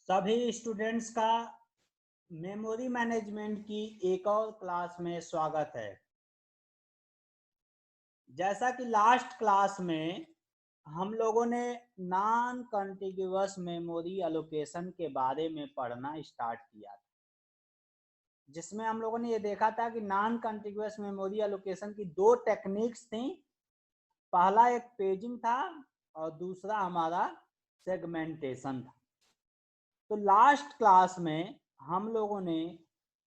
सभी स्टूडेंट्स का memory management की एक और क्लास में स्वागत है। जैसा कि लास्ट क्लास में हम लोगों ने नॉन कॉन्टिग्युअस मेमोरी एलोकेशन के बारे में पढ़ना स्टार्ट किया था, जिसमें हम लोगों ने ये देखा था कि नॉन कॉन्टिग्युअस मेमोरी एलोकेशन की दो टेक्निक्स थी। पहला एक पेजिंग था और दूसरा हमारा सेगमेंटेशन था। तो लास्ट क्लास में हम लोगों ने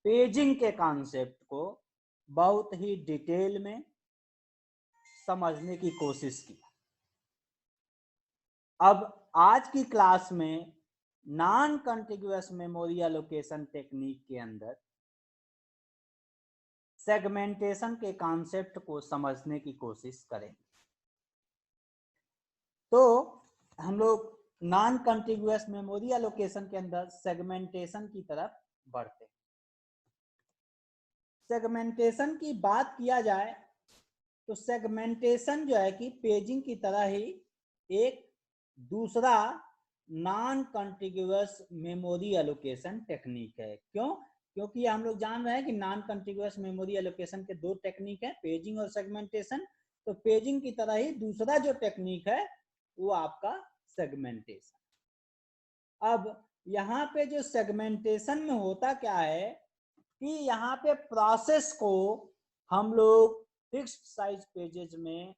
पेजिंग के कॉन्सेप्ट को बहुत ही डिटेल में समझने की कोशिश की। अब आज की क्लास में नॉन कॉन्टिग्युअस मेमोरी एलोकेशन टेक्निक के अंदर सेगमेंटेशन के कॉन्सेप्ट को समझने की कोशिश करेंगे। तो हम लोग नॉन कॉन्टिग्युअस मेमोरी एलोकेशन के अंदर सेगमेंटेशन की तरफ बढ़ते हैं। सेगमेंटेशन की बात किया जाए तो सेगमेंटेशन जो है कि पेजिंग की तरह ही एक दूसरा नॉन कॉन्टिग्युअस मेमोरी एलोकेशन टेक्निक है। क्यों? क्योंकि हम लोग जान रहे हैं कि नॉन कॉन्टिग्युअस मेमोरी एलोकेशन के दो टेक्निक है, पेजिंग और सेगमेंटेशन। तो पेजिंग की तरह ही दूसरा जो टेक्निक है वो आपका सेगमेंटेशन। अब यहाँ पे जो सेगमेंटेशन में होता क्या है कि यहाँ पे प्रोसेस को हम लोग फिक्स्ड साइज पेजेस में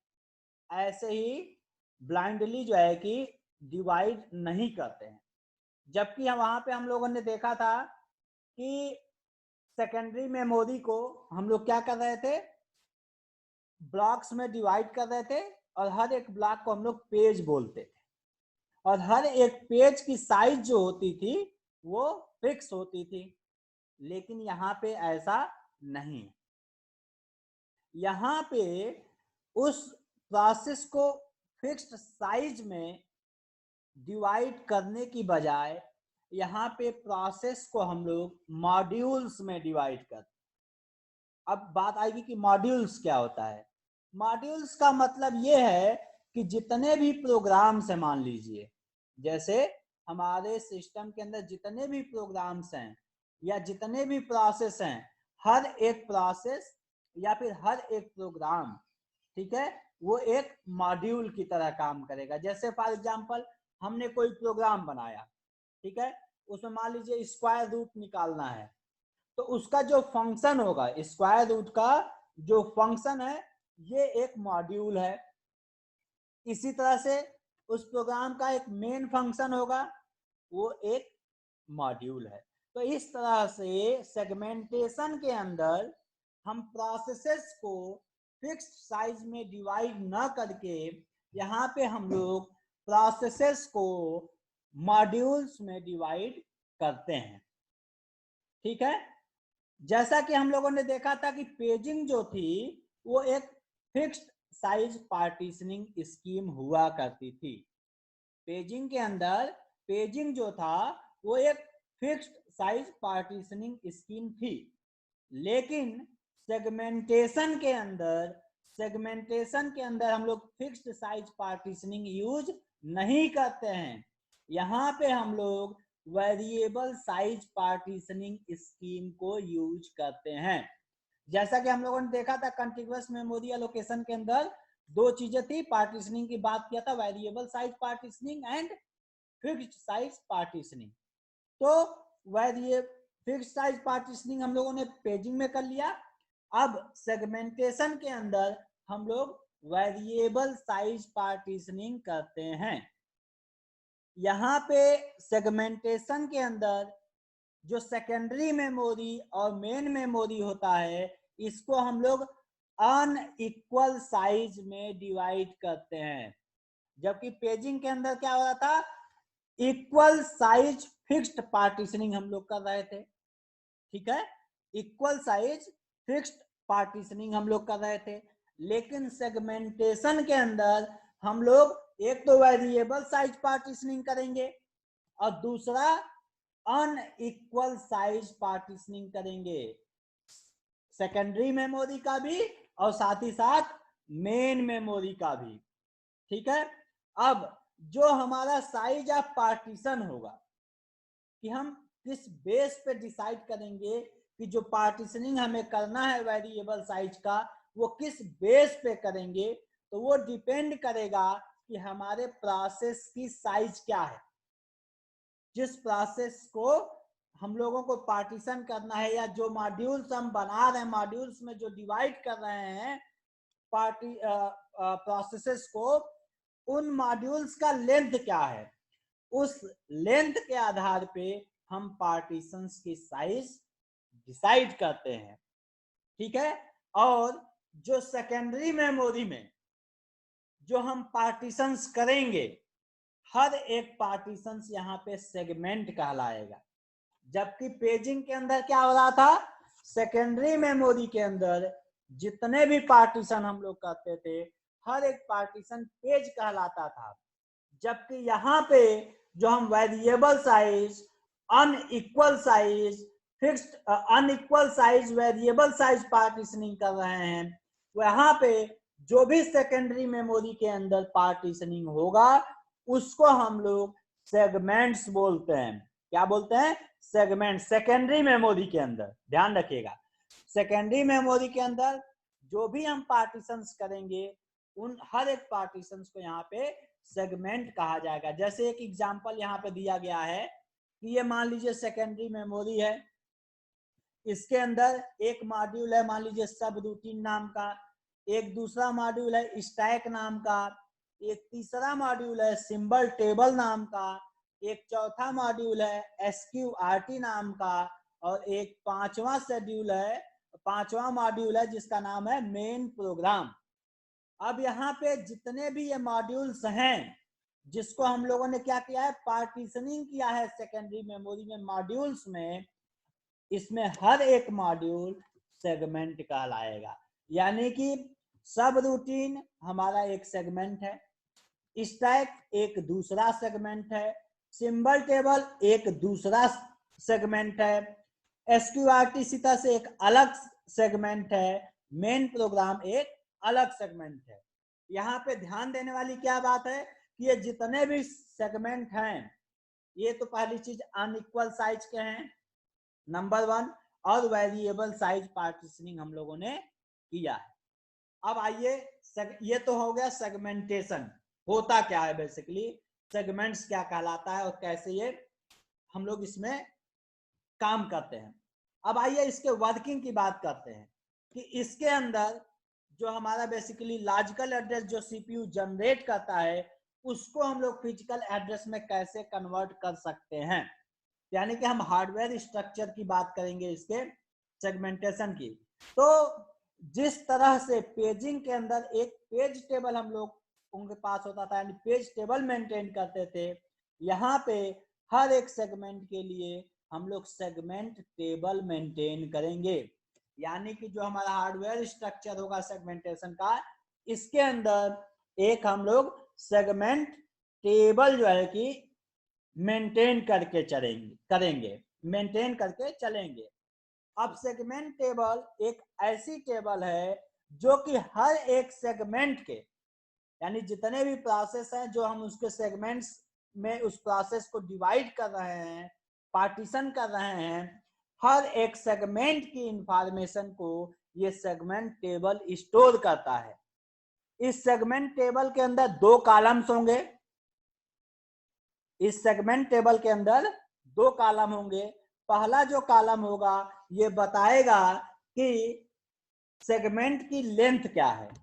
ऐसे ही ब्लाइंडली जो है कि डिवाइड नहीं करते हैं। जबकि वहां पे हम लोगों ने देखा था कि सेकेंडरी मेमोरी को हम लोग क्या कर रहे थे, ब्लॉक्स में डिवाइड कर रहे थे और हर एक ब्लॉक को हम लोग पेज बोलते थे और हर एक पेज की साइज जो होती थी वो फिक्स होती थी। लेकिन यहाँ पे ऐसा नहीं, यहाँ पे उस प्रोसेस को फिक्स्ड साइज में डिवाइड करने की बजाय यहाँ पे प्रोसेस को हम लोग मॉड्यूल्स में डिवाइड करते। अब बात आएगी कि मॉड्यूल्स क्या होता है। मॉड्यूल्स का मतलब ये है कि जितने भी प्रोग्राम्स हैं, मान लीजिए जैसे हमारे सिस्टम के अंदर जितने भी प्रोग्राम्स हैं या जितने भी प्रोसेस हैं, हर एक प्रोसेस या फिर हर एक प्रोग्राम, ठीक है, वो एक मॉड्यूल की तरह काम करेगा। जैसे फॉर एग्जांपल हमने कोई प्रोग्राम बनाया, ठीक है, उसमें मान लीजिए स्क्वायर रूट निकालना है, तो उसका जो फंक्शन होगा, स्क्वायर रूट का जो फंक्शन है, ये एक मॉड्यूल है। इसी तरह से उस प्रोग्राम का एक मेन फंक्शन होगा, वो एक मॉड्यूल है। तो इस तरह से सेगमेंटेशन के अंदर हम प्रोसेसेस को फिक्स्ड साइज में डिवाइड ना करके यहाँ पे हम लोग प्रोसेसेस को मॉड्यूल्स में डिवाइड करते हैं। ठीक है, जैसा कि हम लोगों ने देखा था कि पेजिंग जो थी वो एक फिक्स्ड साइज पार्टीशनिंग स्कीम हुआ करती थी। पेजिंग के अंदर पेजिंग जो था वो एक फिक्स्ड साइज पार्टीशनिंग स्कीम थी। लेकिन सेगमेंटेशन के अंदर हम लोग फिक्स्ड साइज पार्टीशनिंग यूज नहीं करते हैं। यहाँ पे हम लोग वेरिएबल साइज पार्टीशनिंग स्कीम को यूज करते हैं। जैसा कि हम लोगों ने देखा था कॉन्टिग्युअस मेमोरी एलोकेशन के अंदर दो चीजें थी, पार्टीशनिंग की बात किया था, variable size partitioning and fixed size partitioning. तो फिक्स्ड साइज पार्टीशनिंग हम लोगों ने पेजिंग में कर लिया। अब सेगमेंटेशन के अंदर हम लोग वेरिएबल साइज पार्टीशनिंग करते हैं। यहाँ पे सेगमेंटेशन के अंदर जो सेकेंडरी मेमोरी और मेन मेमोरी होता है, इसको हम लोग अनइक्वल साइज में डिवाइड करते हैं। जबकि पेजिंग के अंदर क्या हो रहा था, इक्वल साइज फिक्स्ड पार्टीशनिंग हम लोग कर रहे थे। ठीक है, इक्वल साइज फिक्स्ड पार्टीशनिंग हम लोग कर रहे थे। लेकिन सेगमेंटेशन के अंदर हम लोग एक तो वेरिएबल साइज पार्टीशनिंग करेंगे और दूसरा अनइक्वल साइज पार्टीशनिंग करेंगे, सेकेंडरी मेमोरी का भी और साथ ही साथ मेन मेमोरी का भी। ठीक है, अब जो हमारा साइज ऑफ पार्टीशन होगा कि हम किस बेस पे डिसाइड करेंगे कि जो पार्टीशनिंग हमें करना है वेरिएबल साइज का वो किस बेस पे करेंगे, तो वो डिपेंड करेगा कि हमारे प्रोसेस की साइज क्या है। जिस प्रोसेस को हम लोगों को पार्टीशन करना है या जो मॉड्यूल्स हम बना रहे हैं, मॉड्यूल्स में जो डिवाइड कर रहे हैं प्रोसेसेस को, उन मॉड्यूल्स का लेंथ क्या है, उस लेंथ के आधार पे हम पार्टीशंस की साइज डिसाइड करते हैं। ठीक है। और जो सेकेंडरी मेमोरी में जो हम पार्टीशंस करेंगे, हर एक पार्टीशंस यहाँ पे सेगमेंट कहलाएगा। जबकि पेजिंग के अंदर क्या हो रहा था, सेकेंडरी मेमोरी के अंदर जितने भी पार्टीशन हम लोग करते थे, हर एक पार्टीशन पेज कहलाता था। जबकि यहाँ पे जो हम variable size, unequal size, fixed unequal size, variable size partitioning कर रहे हैं, वहां पे जो भी सेकेंडरी मेमोरी के अंदर पार्टीशनिंग होगा उसको हम लोग सेगमेंट्स बोलते हैं। क्या बोलते हैं? सेगमेंट। सेकेंडरी मेमोरी के अंदर ध्यान रखिएगा, सेकेंडरी मेमोरी के अंदर जो भी हम पार्टीशंस करेंगे उन हर एक पार्टीशंस को यहाँ पे सेगमेंट कहा जाएगा। जैसे एक एग्जांपल यहाँ पे दिया गया है कि ये मान लीजिए सेकेंडरी मेमोरी है, इसके अंदर एक मॉड्यूल है मान लीजिए सब रूटीन नाम का, एक दूसरा मॉड्यूल है स्टैक नाम का, एक तीसरा मॉड्यूल है सिंबल टेबल नाम का, एक चौथा मॉड्यूल है SQRT नाम का, और एक पांचवा मॉड्यूल है जिसका नाम है मेन प्रोग्राम। अब यहाँ पे जितने भी ये मॉड्यूल्स हैं जिसको हम लोगों ने क्या किया है, पार्टीशनिंग किया है सेकेंडरी मेमोरी में मॉड्यूल्स में, इसमें हर एक मॉड्यूल सेगमेंट कहलाएगा। यानी कि सब रूटीन हमारा एक सेगमेंट है, स्टैक एक दूसरा सेगमेंट है, सिंबल टेबल एक दूसरा सेगमेंट है, SQRT सीता से एक अलग सेगमेंट है, मेन प्रोग्राम एक अलग सेगमेंट है। यहाँ पे ध्यान देने वाली क्या बात है कि ये जितने भी सेगमेंट हैं, ये तो पहली चीज अनइक्वल साइज के हैं नंबर 1, और वेरिएबल साइज पार्टीशनिंग हम लोगों ने किया है। अब आइए, ये तो हो गया सेगमेंटेशन, होता क्या है बेसिकली, सेगमेंट्स क्या कहलाता है और कैसे ये हम लोग इसमें काम करते हैं। अब आइए इसके वर्किंग की बात करते हैं कि इसके अंदर जो हमारा बेसिकली लॉजिकल एड्रेस जो CPU जनरेट करता है उसको हम लोग फिजिकल एड्रेस में कैसे कन्वर्ट कर सकते हैं। यानी कि हम हार्डवेयर स्ट्रक्चर की बात करेंगे इसके सेगमेंटेशन की। तो जिस तरह से पेजिंग के अंदर एक पेज टेबल हम लोग उनके पास होता था, यानी पेज टेबल मेंटेन करते थे, यहाँ पे हर एक सेगमेंट के लिए हम लोग सेगमेंट टेबल मेंटेन करेंगे। यानी कि जो हमारा हार्डवेयर स्ट्रक्चर होगा सेगमेंटेशन का, इसके अंदर एक हम लोग सेगमेंट टेबल जो है कि मेंटेन करके करेंगे, मेंटेन करके चलेंगे। अब सेगमेंट टेबल एक ऐसी टेबल है जो कि हर एक सेगमेंट के, यानी जितने भी प्रोसेस हैं जो हम उसके सेगमेंट्स में उस प्रोसेस को डिवाइड कर रहे हैं, पार्टीशन कर रहे हैं, हर एक सेगमेंट की इंफॉर्मेशन को ये सेगमेंट टेबल स्टोर करता है। इस सेगमेंट टेबल के अंदर 2 कॉलम्स होंगे, इस सेगमेंट टेबल के अंदर 2 कॉलम होंगे। पहला जो कॉलम होगा ये बताएगा कि सेगमेंट की लेंथ क्या है,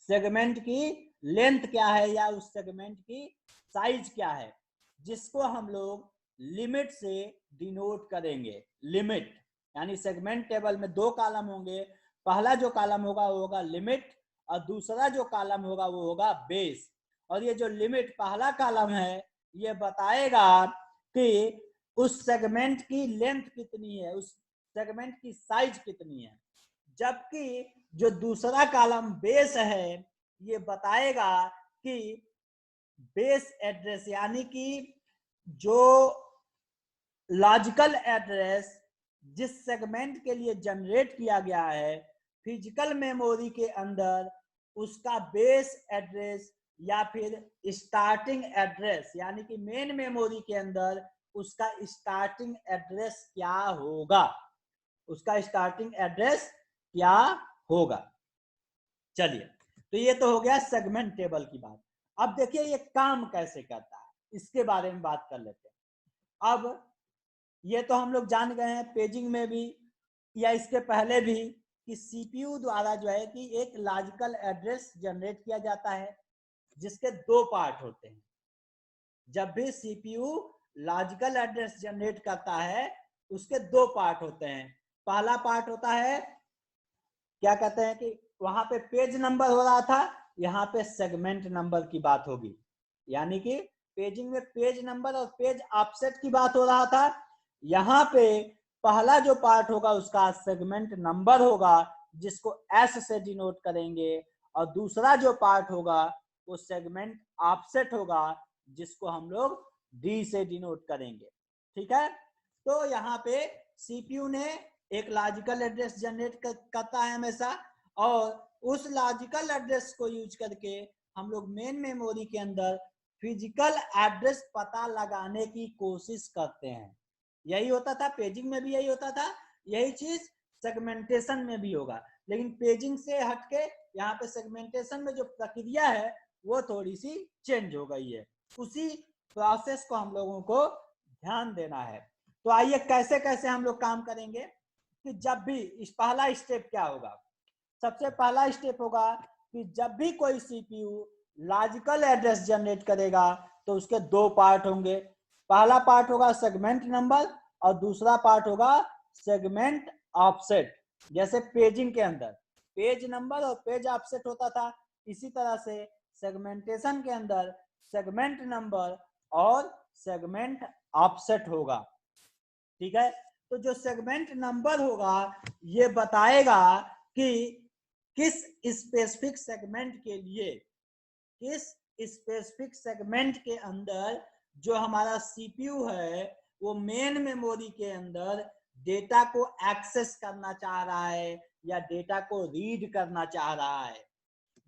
सेगमेंट की लेंथ क्या है या उस सेगमेंट की साइज क्या है, जिसको हम लोग लिमिट से डिनोट करेंगे। लिमिट यानी सेगमेंट टेबल में 2 कॉलम होंगे, पहला जो कॉलम होगा वो होगा लिमिट और दूसरा जो कॉलम होगा वो होगा बेस। और ये जो लिमिट पहला कॉलम है ये बताएगा कि उस सेगमेंट की लेंथ कितनी है, उस सेगमेंट की साइज कितनी है। जबकि जो दूसरा कॉलम बेस है ये बताएगा कि बेस एड्रेस, यानी कि जो लॉजिकल एड्रेस जिस सेगमेंट के लिए जनरेट किया गया है फिजिकल मेमोरी के अंदर, उसका बेस एड्रेस या फिर स्टार्टिंग एड्रेस, यानी कि मेन मेमोरी के अंदर उसका स्टार्टिंग एड्रेस क्या होगा, उसका स्टार्टिंग एड्रेस क्या होगा। चलिए, तो ये तो हो गया सेगमेंट टेबल की बात। अब देखिए ये काम कैसे करता है, इसके बारे में बात कर लेते हैं। अब ये तो हम लोग जान गए हैं पेजिंग में भी या इसके पहले भी कि सीपीयू द्वारा जो है कि एक लॉजिकल एड्रेस जनरेट किया जाता है जिसके दो पार्ट होते हैं। जब भी सीपीयू लॉजिकल एड्रेस जनरेट करता है उसके दो पार्ट होते हैं। पहला पार्ट होता है क्या कहते हैं कि वहां पे पेज नंबर हो रहा था, यहाँ पे सेगमेंट नंबर की बात होगी, यानी कि पेजिंग में पेज नंबर और पेज ऑफसेट की बात हो रहा था। यहाँ पे पहला जो पार्ट होगा उसका सेगमेंट नंबर होगा जिसको एस से डिनोट करेंगे, और दूसरा जो पार्ट होगा वो सेगमेंट ऑफसेट होगा जिसको हम लोग डी से डिनोट करेंगे। ठीक है, तो यहाँ पे सीपीयू ने एक लॉजिकल एड्रेस जनरेट करता है हमेशा, और उस लॉजिकल एड्रेस को यूज करके हम लोग मेन मेमोरी के अंदर फिजिकल एड्रेस पता लगाने की कोशिश करते हैं। यही होता था पेजिंग में भी, यही होता था, यही चीज सेगमेंटेशन में भी होगा। लेकिन पेजिंग से हटके यहाँ पे सेगमेंटेशन में जो प्रक्रिया है वो थोड़ी सी चेंज हो गई है, उसी प्रोसेस को हम लोगों को ध्यान देना है। तो आइए कैसे कैसे हम लोग काम करेंगे कि जब भी इस पहला स्टेप क्या होगा, सबसे पहला स्टेप होगा कि जब भी कोई सीपीयू लॉजिकल एड्रेस जनरेट करेगा तो उसके दो पार्ट होंगे। पहला पार्ट होगा सेगमेंट नंबर और दूसरा पार्ट होगा सेगमेंट ऑफसेट। जैसे पेजिंग के अंदर पेज नंबर और पेज ऑफसेट होता था, इसी तरह से सेगमेंटेशन के अंदर सेगमेंट नंबर और सेगमेंट ऑफसेट होगा। ठीक है, तो जो सेगमेंट नंबर होगा ये बताएगा कि किस स्पेसिफिक सेगमेंट के लिए, किस स्पेसिफिक सेगमेंट के अंदर जो हमारा सीपीयू है वो मेन मेमोरी के अंदर डेटा को एक्सेस करना चाह रहा है या डेटा को रीड करना चाह रहा है।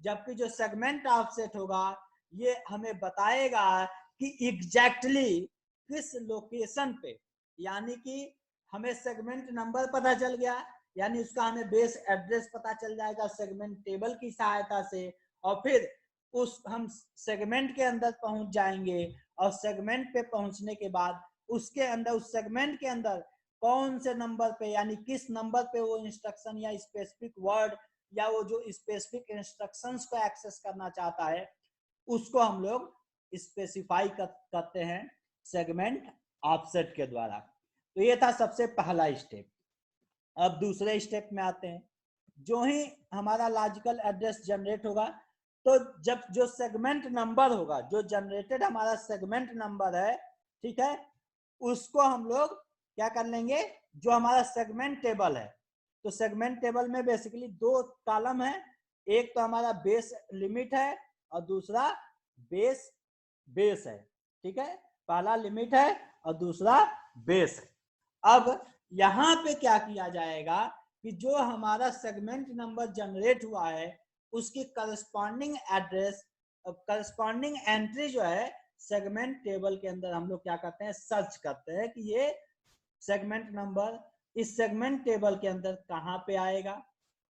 जबकि जो सेगमेंट ऑफसेट होगा ये हमें बताएगा कि एग्जैक्टली किस लोकेशन पे, यानी कि हमें सेगमेंट नंबर पता चल गया, यानी उसका हमें बेस एड्रेस पता चल जाएगा सेगमेंट टेबल की सहायता से, और फिर उस हम सेगमेंट के अंदर पहुंच जाएंगे, और सेगमेंट पे पहुंचने के बाद उसके अंदर उस सेगमेंट के अंदर कौन से नंबर पे, यानी किस नंबर पे वो इंस्ट्रक्शन या स्पेसिफिक वर्ड या वो जो स्पेसिफिक इंस्ट्रक्शंस को एक्सेस करना चाहता है उसको हम लोग स्पेसिफाई करते हैं सेगमेंट ऑफसेट के द्वारा। तो ये था सबसे पहला स्टेप। अब दूसरे स्टेप में आते हैं। जो ही हमारा लॉजिकल एड्रेस जनरेट होगा तो जब जो सेगमेंट नंबर होगा, जो जनरेटेड हमारा सेगमेंट नंबर है, ठीक है, उसको हम लोग क्या कर लेंगे, जो हमारा सेगमेंट टेबल है, तो सेगमेंट टेबल में बेसिकली दो कॉलम है, एक तो हमारा बेस लिमिट है और दूसरा बेस बेस है। ठीक है, पहला लिमिट है और दूसरा बेस है। अब यहाँ पे क्या किया जाएगा कि जो हमारा सेगमेंट नंबर जनरेट हुआ है उसकी करस्पॉन्डिंग एड्रेस, करस्पॉन्डिंग एंट्री जो है सेगमेंट टेबल के अंदर हम लोग क्या करते हैं, सर्च करते हैं कि ये सेगमेंट नंबर इस सेगमेंट टेबल के अंदर कहाँ पे आएगा।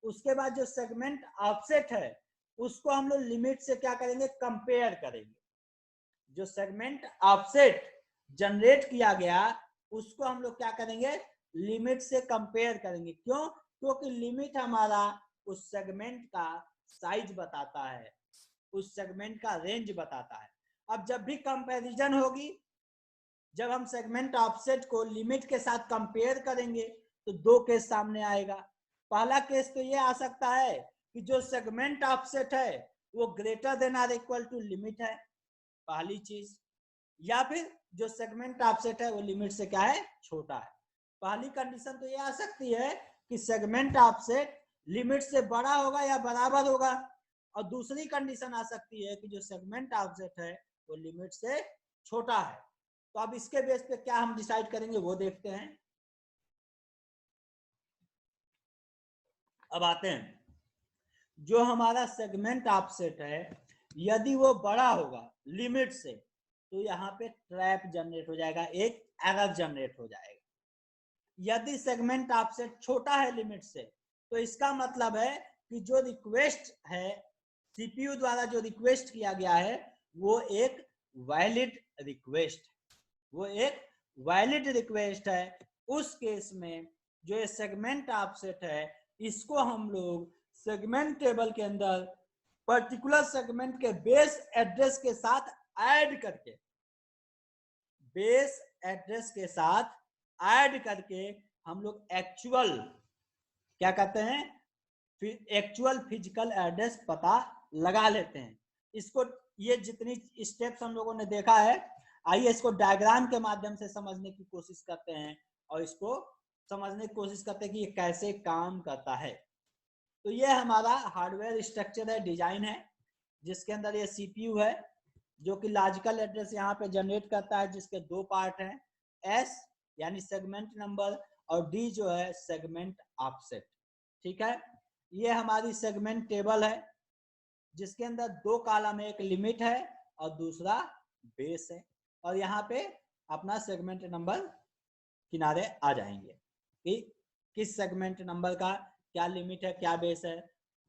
उसके बाद जो सेगमेंट ऑफसेट है उसको हम लोग लिमिट से क्या करेंगे, कंपेयर करेंगे। जो सेगमेंट ऑफसेट जनरेट किया गया उसको हम लोग क्या करेंगे, लिमिट से कंपेयर करेंगे। क्यों? क्योंकि लिमिट हमारा उस सेगमेंट का साइज बताता है, उस सेगमेंट का रेंज बताता है। अब जब भी कंपैरिजन होगी, जब हम सेगमेंट ऑफसेट को लिमिट के साथ कंपेयर करेंगे तो दो केस सामने आएगा। पहला केस तो ये आ सकता है कि जो सेगमेंट ऑफसेट है वो greater than or equal to limit है, पहली चीज, या फिर जो सेगमेंट ऑफसेट है वो लिमिट से क्या है, छोटा है। पहली कंडीशन तो ये आ सकती है कि सेगमेंट ऑफसेट लिमिट से बड़ा होगा या बराबर होगा, और दूसरी कंडीशन आ सकती है कि जो सेगमेंट ऑफसेट है वो लिमिट से छोटा है। तो अब इसके बेस पे क्या हम डिसाइड करेंगे वो देखते हैं। अब आते हैं, जो हमारा सेगमेंट ऑफसेट है यदि वो बड़ा होगा लिमिट से, तो यहाँ पे ट्रैप जनरेट हो जाएगा, एक एरर जनरेट हो जाएगा। यदि सेगमेंट ऑफसेट छोटा है लिमिट से, तो इसका मतलब है कि जो रिक्वेस्ट है सीपीयू द्वारा जो रिक्वेस्ट किया गया है वो एक वैलिड रिक्वेस्ट, वो एक वैलिड रिक्वेस्ट है। उस केस में जो ये सेगमेंट ऑफसेट है इसको हम लोग सेगमेंट टेबल के अंदर पर्टिकुलर सेगमेंट के बेस एड्रेस के साथ ऐड करके, बेस एड्रेस के साथ ऐड करके हम लोग एक्चुअल क्या कहते हैं, एक्चुअल फिजिकल एड्रेस पता लगा लेते हैं। इसको ये जितनी स्टेप्स हम लोगों ने देखा है, आइए इसको डायग्राम के माध्यम से समझने की कोशिश करते हैं और इसको समझने की कोशिश करते हैं कि ये कैसे काम करता है। तो ये हमारा हार्डवेयर स्ट्रक्चर है, डिजाइन है, जिसके अंदर ये सीपीयू है जो कि लॉजिकल एड्रेस यहाँ पे जनरेट करता है, जिसके दो पार्ट हैं, एस यानी सेगमेंट नंबर और डी जो है सेगमेंट ऑफसेट। ठीक है, ये हमारी सेगमेंट टेबल है जिसके अंदर दो कॉलम है, एक लिमिट है और दूसरा बेस है, और यहाँ पे अपना सेगमेंट नंबर किनारे आ जाएंगे कि किस सेगमेंट नंबर का क्या लिमिट है, क्या बेस है,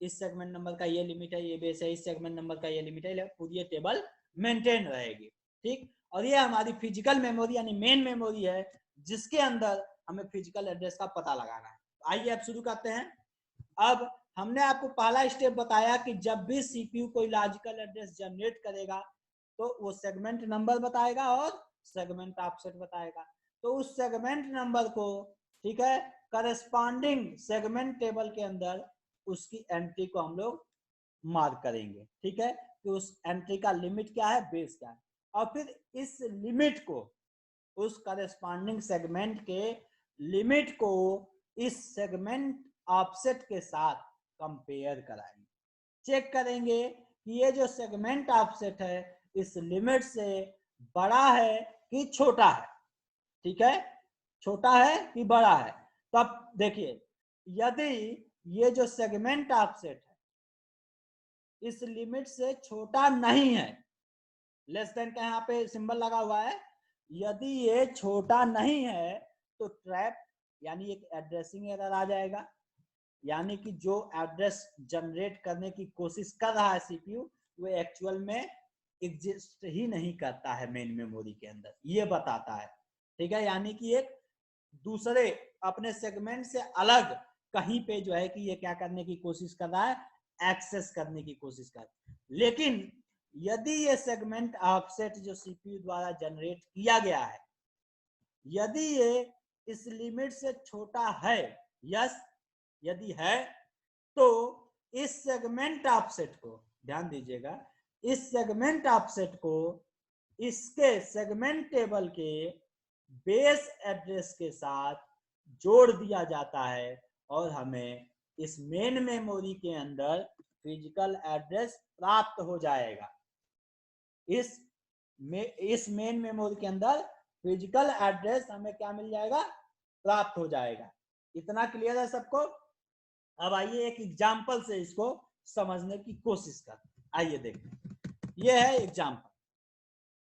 इस सेगमेंट नंबर का ये लिमिट है, ये बेस है, इस सेगमेंट नंबर का ये लिमिट है, पूरी ये टेबल मेंटेन रहेगी। ठीक, और ये हमारी फिजिकल मेमोरी यानी मेन मेमोरी है जिसके अंदर हमें फिजिकल एड्रेस का पता लगाना है। आइए अब शुरू करते हैं। अब हमने आपको पहला स्टेप बताया कि जब भी सीपीयू कोई लॉजिकल एड्रेस जनरेट करेगा तो वो सेगमेंट नंबर बताएगा और सेगमेंट ऑफसेट बताएगा। तो उस सेगमेंट नंबर को, ठीक है, करस्पॉन्डिंग सेगमेंट टेबल के अंदर उसकी एंट्री को हम लोग मार्क करेंगे। ठीक है, कि उस एंट्री का लिमिट क्या है, बेस क्या है, और फिर इस लिमिट को, उस करस्पॉन्डिंग सेगमेंट के लिमिट को इस सेगमेंट ऑफसेट के साथ कंपेयर कराएंगे, चेक करेंगे कि ये जो सेगमेंट ऑफसेट है इस लिमिट से बड़ा है कि छोटा है। ठीक है, छोटा है कि बड़ा है। तब देखिए, यदि ये जो सेगमेंट ऑफसेट है इस लिमिट से छोटा नहीं है, लेस देन का यहाँ पे सिंबल लगा हुआ है, यदि ये छोटा नहीं है तो ट्रैप यानी एक एड्रेसिंग एरर आ जाएगा, यानी कि जो एड्रेस जनरेट करने की कोशिश कर रहा है सीपीयू वो एक्चुअल में एग्जिस्ट ही नहीं करता है मेन मेमोरी के अंदर, ये बताता है। ठीक है, यानी कि एक दूसरे अपने सेगमेंट से अलग कहीं पे जो है कि ये क्या करने की कोशिश कर रहा है, एक्सेस करने की कोशिश कर रहा है। लेकिन यदि ये सेगमेंट ऑफसेट जो सीपीयू द्वारा जनरेट किया गया है, यदि ये इस लिमिट से छोटा है, यस यदि है, तो इस सेगमेंट ऑफसेट को, ध्यान दीजिएगा, इस सेगमेंट ऑफसेट को इसके सेगमेंट टेबल के बेस एड्रेस के साथ जोड़ दिया जाता है और हमें इस मेन मेमोरी के अंदर फिजिकल एड्रेस प्राप्त हो जाएगा। इस मेन मेमोरी के अंदर फिजिकल एड्रेस हमें क्या मिल जाएगा, प्राप्त हो जाएगा। इतना क्लियर है सबको? अब आइए एक एग्जांपल से इसको समझने की कोशिश करते हैं। आइए देखें, ये है एग्जांपल।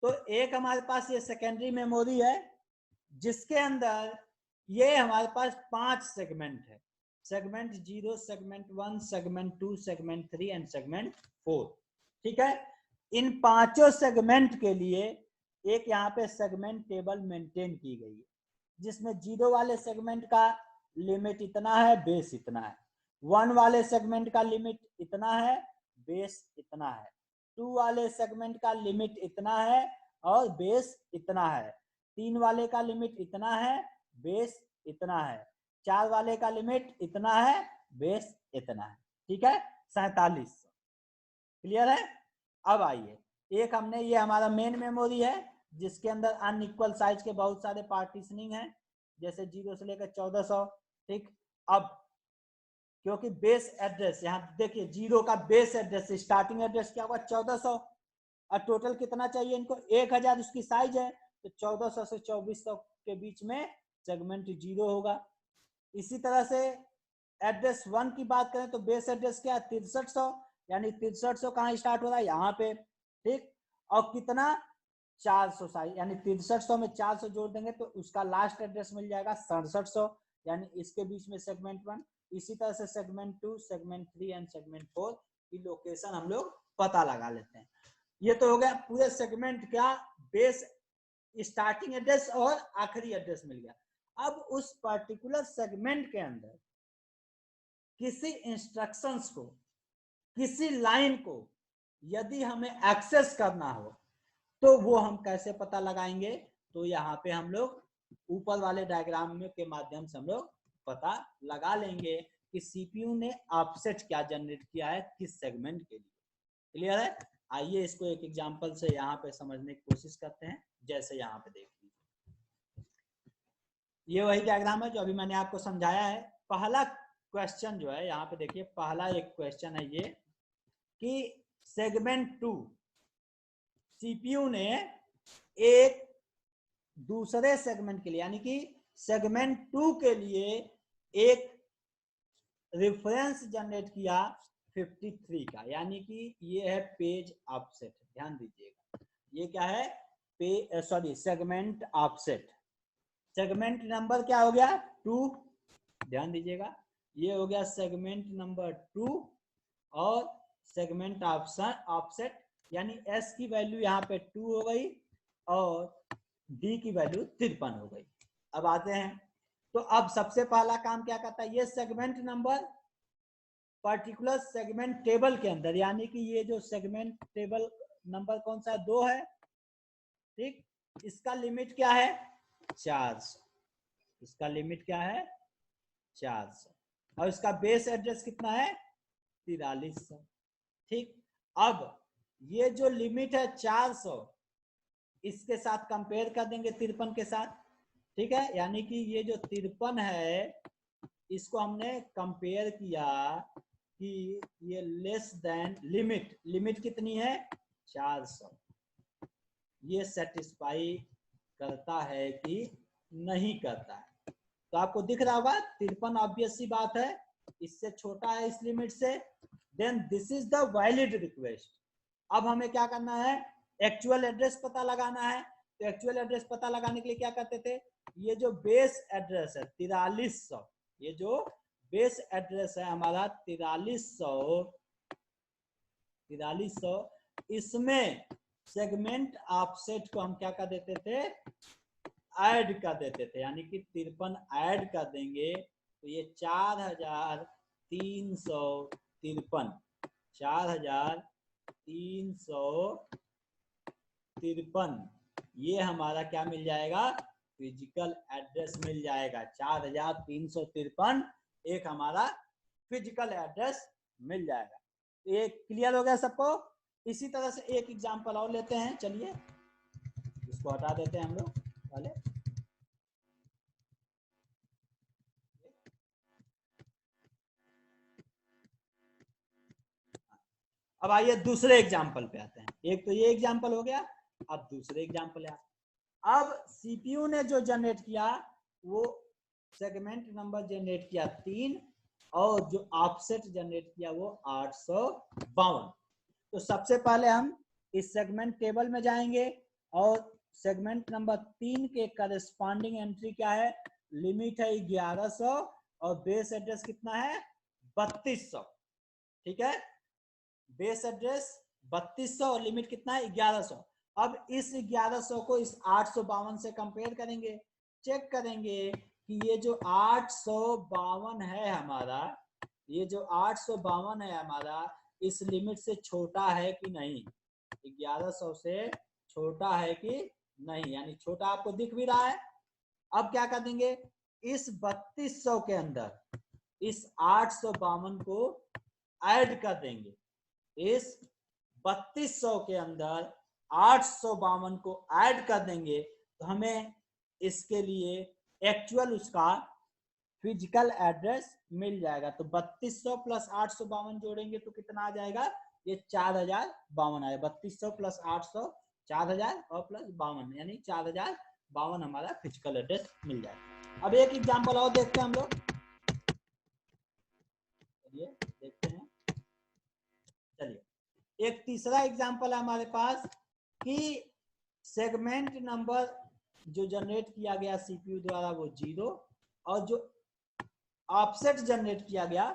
तो एक हमारे पास ये सेकेंडरी मेमोरी है जिसके अंदर ये हमारे पास 5 सेगमेंट है, segment 0, segment 1, segment 2, segment 3 and segment 4। ठीक है, इन पांचों सेगमेंट के लिए एक यहाँ पे सेगमेंट टेबल मेंटेन की गई है जिसमें 0 वाले सेगमेंट का लिमिट इतना है, बेस इतना है, 1 वाले सेगमेंट का लिमिट इतना है, बेस इतना है, 2 वाले सेगमेंट का लिमिट इतना है और बेस इतना है, 3 वाले का लिमिट इतना है, बेस इतना है, 4 वाले का लिमिट इतना है, बेस इतना है। ठीक है, 4700। क्लियर है? अब आइए, एक हमने, ये हमारा मेन मेमोरी है जिसके अंदर अनइक्वल साइज के बहुत सारे पार्टीशनिंग है, जैसे 0 से लेकर 1400। ठीक, अब क्योंकि बेस एड्रेस यहाँ देखिए, 0 का बेस एड्रेस स्टार्टिंग एड्रेस क्या होगा, 1400, और टोटल कितना चाहिए इनको, 1000 उसकी साइज है, तो 1400 से 2400 के बीच में सेगमेंट 0 होगा। इसी तरह से एड्रेस 1 की बात करें तो बेस एड्रेस क्या है, 6300, यानी 6300 कहाँ स्टार्ट हो रहा है, यहाँ पे। ठीक, और कितना, 400 साइज, यानी 6300 में 400 जोड़ देंगे तो उसका लास्ट एड्रेस मिल जाएगा 6700, यानी इसके बीच में सेगमेंट 1। इसी तरह से सेगमेंट 2, सेगमेंट 3 एंड सेगमेंट 4 की लोकेशन हम लोग पता लगा लेते हैं। ये तो हो गया पूरे सेगमेंट का बेस, स्टार्टिंग एड्रेस और आखिरी एड्रेस मिल गया। अब उस पर्टिकुलर सेगमेंट के अंदर किसी इंस्ट्रक्शंस को, किसी लाइन को यदि हमें एक्सेस करना हो तो वो हम कैसे पता लगाएंगे? तो यहाँ पे हम लोग ऊपर वाले डायग्राम में के माध्यम से हम लोग पता लगा लेंगे कि सीपीयू ने ऑफसेट क्या जनरेट किया है किस सेगमेंट के लिए। क्लियर है? आइए इसको एक एग्जांपल से यहाँ पे समझने की कोशिश करते हैं। जैसे यहाँ पे देखिए, ये वही डायग्राम है जो अभी मैंने आपको समझाया है। पहला क्वेश्चन जो है यहाँ पे देखिए, पहला एक क्वेश्चन है ये कि सेगमेंट 2 सीपीयू ने एक दूसरे सेगमेंट के लिए, यानी कि सेगमेंट 2 के लिए एक रेफरेंस जनरेट किया 53 का, यानी कि ये है पेज ऑफसेट। ध्यान दीजिएगा, ये क्या है? Segment offset. सेगमेंट नंबर क्या हो गया? 2। ध्यान दीजिएगा, ये हो गया सेगमेंट नंबर 2 और सेगमेंट ऑफसेट, यानी एस की वैल्यू यहाँ पे 2 हो गई और डी की वैल्यू 53 हो गई। अब आते हैं, तो अब सबसे पहला काम क्या करता है? ये segment number particular segment table के अंदर, यानी कि ये जो सेगमेंट टेबल नंबर कौन सा है? 2 है, ठीक। इसका लिमिट क्या है? 400। इसका लिमिट क्या है? 400। और इसका बेस एड्रेस कितना है? 4300। ठीक। अब ये जो लिमिट है 400, इसके साथ कंपेयर कर देंगे 53 के साथ, ठीक है। यानी कि ये जो 53 है इसको हमने कंपेयर किया कि ये लेस देन लिमिट, लिमिट कितनी है? 400। ये सेटिस्फाई करता है कि नहीं करता है? तो आपको दिख रहा होगा 53 ऑब्वियस सी बात है, इससे छोटा है इस लिमिट से, then this is the valid request. अब हमें क्या करना है? एक्चुअल एड्रेस पता लगाना है। तो एक्चुअल एड्रेस पता लगाने के लिए क्या करते थे? ये जो बेस एड्रेस है 4300, ये जो बेस एड्रेस है हमारा 4300, इसमें सेगमेंट ऑफसेट को हम क्या कर देते थे? ऐड कर देते थे, यानी कि 53 ऐड कर देंगे तो ये 4353, 4353 ये हमारा क्या मिल जाएगा? फिजिकल एड्रेस मिल जाएगा। 4353 एक हमारा फिजिकल एड्रेस मिल जाएगा। ये क्लियर हो गया सबको? इसी तरह से एक एग्जांपल और लेते हैं, चलिए इसको हटा देते हैं हम लोग पहले। अब आइए दूसरे एग्जांपल पे आते हैं। एक तो ये एग्जांपल हो गया, अब दूसरे एग्जांपल है। अब सीपीयू ने जो जनरेट किया वो सेगमेंट नंबर जनरेट किया 3 और जो ऑफसेट जनरेट किया वो 852। तो सबसे पहले हम इस सेगमेंट टेबल में जाएंगे और सेगमेंट नंबर 3 के करस्पॉन्डिंग एंट्री क्या है? लिमिट है 1100 और बेस एड्रेस कितना है? 3200। ठीक है, बेस एड्रेस 3200 और लिमिट कितना है? 1100। अब इस 1100 को इस 852 से कंपेयर करेंगे, चेक करेंगे कि ये जो 852 है हमारा, ये जो 852 है हमारा इस लिमिट से छोटा है कि नहीं, 1100 से छोटा है कि नहीं, यानी छोटा आपको दिख भी रहा है। अब क्या कर देंगे? इस 3200 के अंदर इस 852 को ऐड कर देंगे। इस 3200 के अंदर 852 को ऐड कर देंगे तो हमें इसके लिए एक्चुअल उसका फिजिकल एड्रेस मिल जाएगा। तो 3200 प्लस 852 जोड़ेंगे तो कितना आ जाएगा? ये 4052 आएगा। 3200 प्लस 800 4000 और प्लस 52, यानी 4052 हमारा फिजिकल एड्रेस मिल जाएगा। अब एक एग्जांपल और देखते हैं हम लोग, चलिए देखते हैं। चलिए एक तीसरा एग्जांपल है हमारे पास कि सेगमेंट नंबर जो जनरेट किया गया सीपीयू द्वारा वो 0 और जो ऑफसेट जनरेट किया गया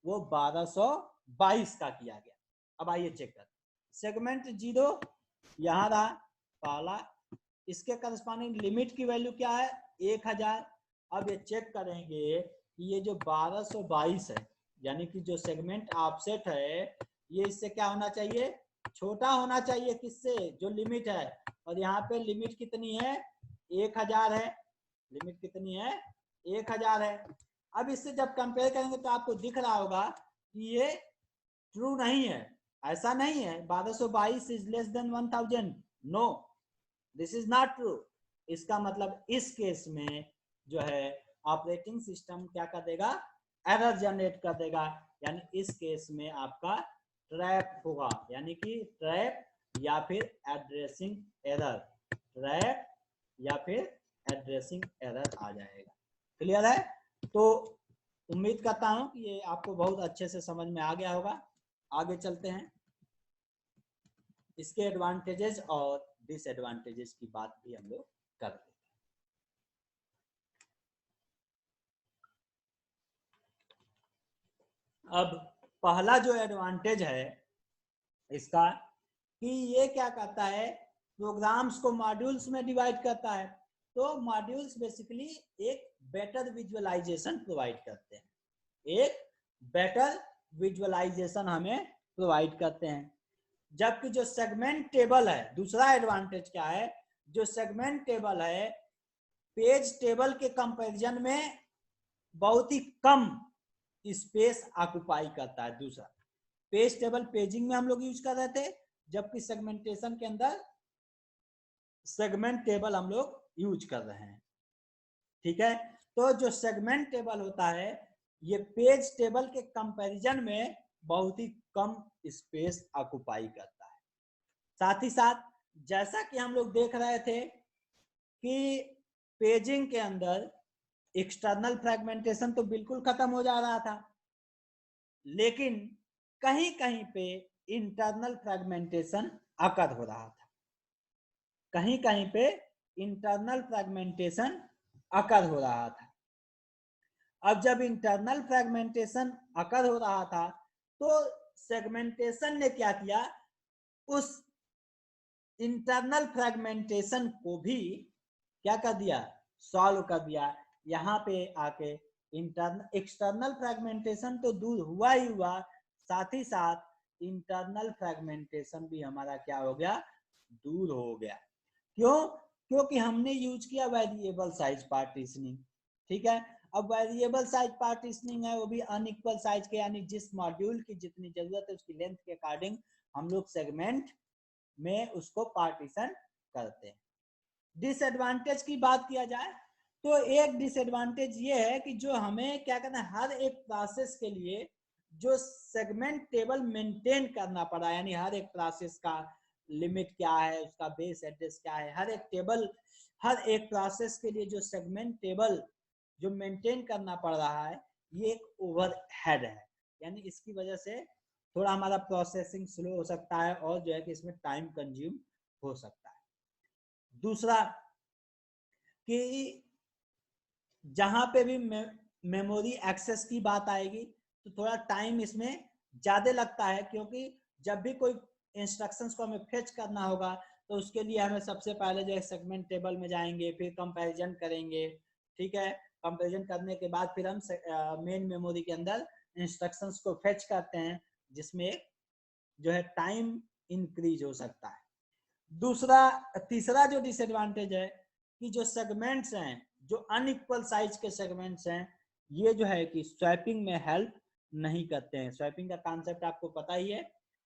वो 1222 का किया गया। अब आइए चेक करते हैं। सेगमेंट 0 यहाँ रहा पहला, इसके करस्पॉन्डिंग लिमिट की वैल्यू क्या है 1000। अब ये चेक करेंगे कि ये जो 1222 है यानी कि जो सेगमेंट ऑफसेट है ये इससे क्या होना चाहिए, छोटा होना चाहिए, किससे, जो लिमिट है। और यहाँ पे लिमिट कितनी है 1000 है, लिमिट कितनी है 1000 है। अब इससे जब कंपेयर करेंगे तो आपको दिख रहा होगा कि ये ट्रू नहीं है, ऐसा नहीं है 1222 is less than 1000, no this is not true. इसका मतलब इस केस में जो है ऑपरेटिंग सिस्टम क्या कर देगा, एरर जनरेट कर देगा, यानी इस केस में आपका ट्रैप होगा, यानी कि ट्रैप या फिर एड्रेसिंग एरर, ट्रैप या फिर एड्रेसिंग एरर आ जाएगा। क्लियर है? तो उम्मीद करता हूं कि ये आपको बहुत अच्छे से समझ में आ गया होगा। आगे चलते हैं, इसके एडवांटेजेस और डिसएडवांटेजेस की बात भी हम लोग करते हैं। अब पहला जो एडवांटेज है इसका कि ये क्या करता है, प्रोग्राम्स को मॉड्यूल्स में डिवाइड करता है। तो मॉड्यूल्स बेसिकली एक बेटर विजुअलाइजेशन प्रोवाइड करते हैं, एक बेटर विजुअलाइजेशन हमें प्रोवाइड करते हैं। जबकि जो सेगमेंट टेबल है, दूसरा एडवांटेज क्या है, जो सेगमेंट टेबल है पेज टेबल के कंपैरिजन में बहुत ही कम स्पेस ऑक्युपाई करता है। दूसरा, पेज टेबल पेजिंग में हम लोग यूज कर रहे थे, जबकि सेगमेंटेशन के अंदर सेगमेंट टेबल हम लोग यूज कर रहे हैं। ठीक है, तो जो सेगमेंट टेबल होता है ये पेज टेबल के कंपैरिजन में बहुत ही कम स्पेस ऑक्युपाई करता है। साथ ही साथ जैसा कि हम लोग देख रहे थे कि पेजिंग के अंदर एक्सटर्नल फ्रेगमेंटेशन तो बिल्कुल खत्म हो जा रहा था, लेकिन कहीं कहीं पे इंटरनल फ्रेगमेंटेशन अकर हो रहा था, कहीं कहीं पे इंटरनल फ्रेगमेंटेशन अकर हो रहा था। अब जब इंटरनल फ्रेगमेंटेशन अकर हो रहा था तो सेगमेंटेशन ने क्या किया, उस इंटरनल फ्रेगमेंटेशन को भी क्या कर दिया, सॉल्व कर दिया। यहाँ पे आके इंटरनल एक्सटर्नल फ्रेगमेंटेशन तो दूर हुआ ही हुआ, साथ ही साथ इंटरनल फ्रेगमेंटेशन भी हमारा क्या हो गया, दूर हो गया। क्यों? क्योंकि हमने यूज किया वेरिएबल साइज पार्टीशनिंग। ठीक है, अब वेरिएबल साइज पार्टीशनिंग है वो भी अनइक्वल साइज के, यानी जिस मॉड्यूल की जितनी जरूरत है उसकी लेंथ के अकॉर्डिंग हम लोग सेगमेंट में उसको पार्टीशन करते हैं। डिसएडवांटेज की बात किया जाए तो एक डिसएडवांटेज ये है कि जो हमें क्या करना है, हर एक प्रोसेस के लिए जो सेगमेंट टेबल मेंटेन करना पड़ा, यानी हर एक प्रोसेस का लिमिट क्या है, उसका बेस एड्रेस क्या है, हर एक टेबल, हर एक प्रोसेस के लिए जो सेगमेंट टेबल जो मेंटेन करना पड़ रहा है ये एक ओवरहेड है, यानी इसकी वजह से थोड़ा हमारा प्रोसेसिंग स्लो हो सकता है और जो है कि इसमें टाइम कंज्यूम हो सकता है। दूसरा कि जहां पे भी मेमोरी एक्सेस की बात आएगी तो थोड़ा टाइम इसमें ज्यादा लगता है, क्योंकि जब भी कोई इंस्ट्रक्शंस को हमें फेच करना होगा तो उसके लिए हमें सबसे पहले जो है सेगमेंट टेबल में जाएंगे, फिर कंपैरिजन करेंगे। ठीक है, कंपैरिजन करने के बाद फिर हम मेन मेमोरी के अंदर इंस्ट्रक्शंस को फेच करते हैं, जिसमें जो है टाइम इंक्रीज हो सकता है। तीसरा जो डिसएडवांटेज है कि जो सेगमेंट्स हैं, जो अनइक्वल साइज के सेगमेंट्स हैं, ये जो है कि स्वैपिंग में हेल्प नहीं करते हैं। स्वैपिंग का कॉन्सेप्ट आपको पता ही है,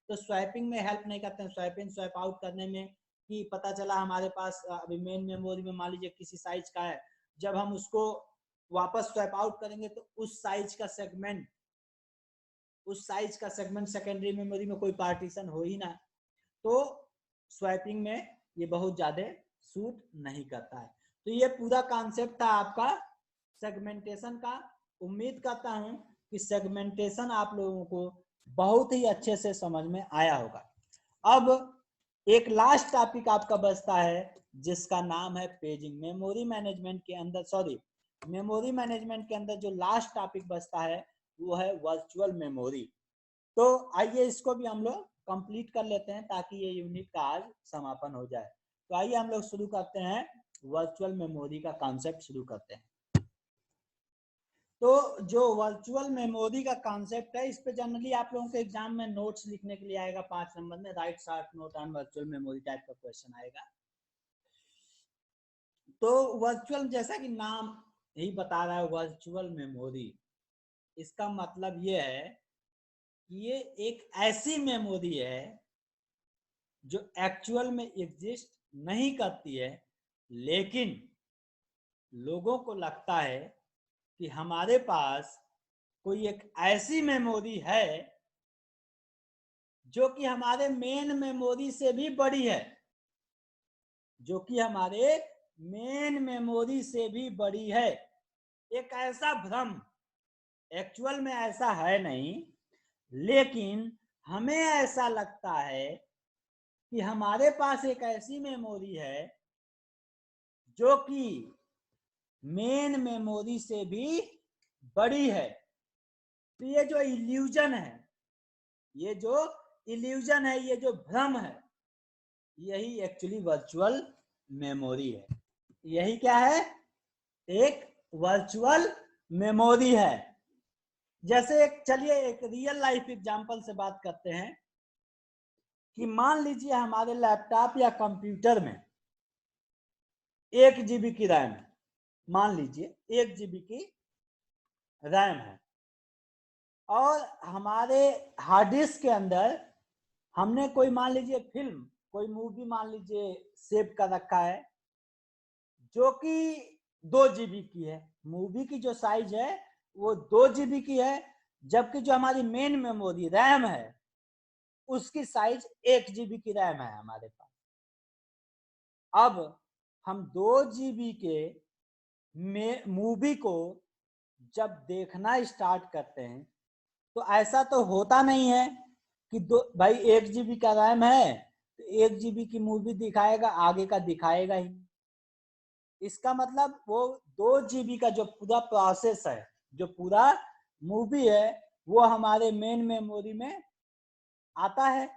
तो स्वैपिंग में हेल्प नहीं करते हैं। स्वैप इन स्वैप आउट करने में कि पता चला हमारे पास अभी मेन मेमोरी में मान लीजिए किसी साइज का है, जब हम उसको वापस स्वैप आउट करेंगे तो उस साइज का सेगमेंट सेकेंडरी मेमोरी में कोई पार्टीशन हो ही ना, तो स्वैपिंग में ये बहुत ज्यादा सूट नहीं करता है। तो ये पूरा कॉन्सेप्ट था आपका सेगमेंटेशन का। उम्मीद करता हूं कि सेगमेंटेशन आप लोगों को बहुत ही अच्छे से समझ में आया होगा। अब एक लास्ट टॉपिक आपका बचता है जिसका नाम है पेजिंग। मेमोरी मैनेजमेंट के अंदर मेमोरी मैनेजमेंट के अंदर जो लास्ट टॉपिक बचता है वो है वर्चुअल मेमोरी। तो आइए इसको भी हम लोग कंप्लीट कर लेते हैं ताकि ये यूनिट का आज समापन हो जाए। तो आइए हम लोग शुरू करते हैं, वर्चुअल मेमोरी का कॉन्सेप्ट शुरू करते हैं। तो जो वर्चुअल मेमोरी का कॉन्सेप्ट है, इस पे जनरली आप लोगों के एग्जाम में नोट्स लिखने के लिए आएगा 5 नंबर में, right short note on virtual memory type का क्वेश्चन आएगा। तो वर्चुअल, जैसा कि नाम ही बता रहा है वर्चुअल मेमोरी, इसका मतलब ये है कि ये एक ऐसी मेमोरी है जो एक्चुअल में एग्जिस्ट नहीं करती है, लेकिन लोगों को लगता है कि हमारे पास कोई एक ऐसी मेमोरी है जो कि हमारे मेन मेमोरी से भी बड़ी है, जो कि हमारे मेन मेमोरी से भी बड़ी है। एक ऐसा भ्रम, एक्चुअल में ऐसा है नहीं, लेकिन हमें ऐसा लगता है कि हमारे पास एक ऐसी मेमोरी है जो कि मेन मेमोरी से भी बड़ी है। तो ये जो इल्यूजन है, ये जो इल्यूजन है, ये जो भ्रम है, यही एक्चुअली वर्चुअल मेमोरी है। यही क्या है? एक वर्चुअल मेमोरी है। जैसे एक, चलिए एक रियल लाइफ एग्जांपल से बात करते हैं कि मान लीजिए हमारे लैपटॉप या कंप्यूटर में 1 GB की रैम है। मान लीजिए 1 GB की रैम है और हमारे हार्ड डिस्क के अंदर हमने कोई, मान लीजिए फिल्म, कोई मूवी मान लीजिए सेव कर रखा है जो कि 2 GB की है। मूवी की जो साइज है वो 2 GB की है, जबकि जो हमारी मेन मेमोरी रैम है उसकी साइज 1 GB की रैम है हमारे पास। अब हम 2 GB के मूवी को जब देखना स्टार्ट करते हैं तो ऐसा तो होता नहीं है कि दो भाई 1 GB का रैम है तो 1 GB की मूवी दिखाएगा, आगे का दिखाएगा ही। इसका मतलब वो 2 GB का जो पूरा प्रोसेस है, जो पूरा मूवी है, वो हमारे मेन मेमोरी में आता है।